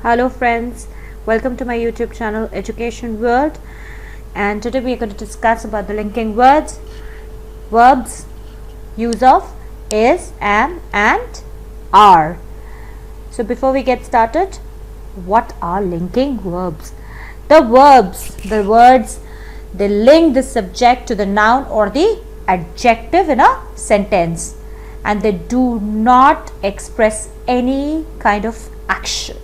Hello friends, welcome to my YouTube channel Education World, and today we are going to discuss about the linking words, verbs, use of is, am and are. So before we get started, what are linking verbs? The words, they link the subject to the noun or the adjective in a sentence, and they do not express any kind of action.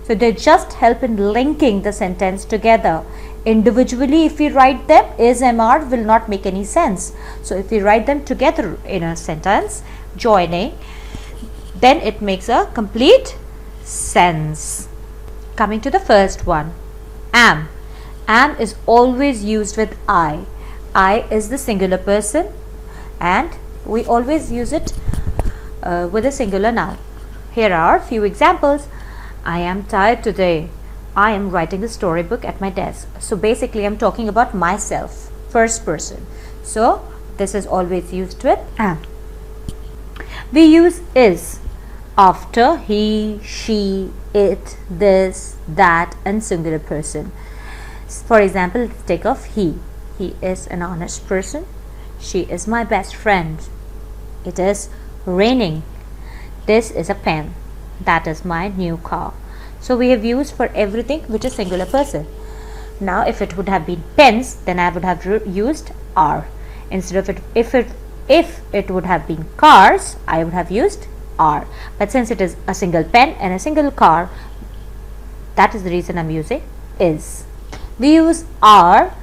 So they just help in linking the sentence together. Individually, if we write them, is, am, are will not make any sense. So if we write them together in a sentence, joining, then it makes a complete sense. Coming to the first one, am. Am is always used with I. I is the singular person, and we always use it with a singular noun. Here are a few examples. I am tired today. I am writing a storybook at my desk. So basically I'm talking about myself, first person. So this is always used with am. We use is after he, she, it, this, that and singular person. For example, let's take off he. He is an honest person. She is my best friend. It is raining. This is a pen. That is my new car. So we have used for everything which is singular person. Now if it would have been pens, then I would have used are. Instead of if it would have been cars, I would have used are. But since it is a single pen and a single car, that is the reason I'm using is. We use are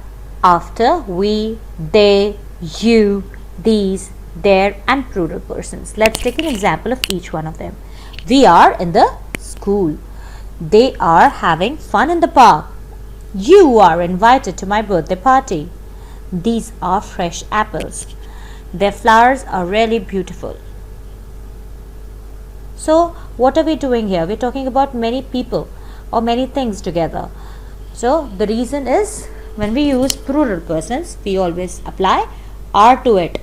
after we, they, you, these, their and plural persons. Let's take an example of each one of them. We are in the school. They are having fun in the park. You are invited to my birthday party. These are fresh apples. Their flowers are really beautiful. So what are we doing here? We're talking about many people or many things together. So the reason is when we use plural persons, we always apply are to it.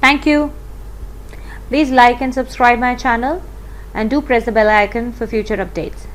Thank you. Please like and subscribe my channel, and do press the bell icon for future updates.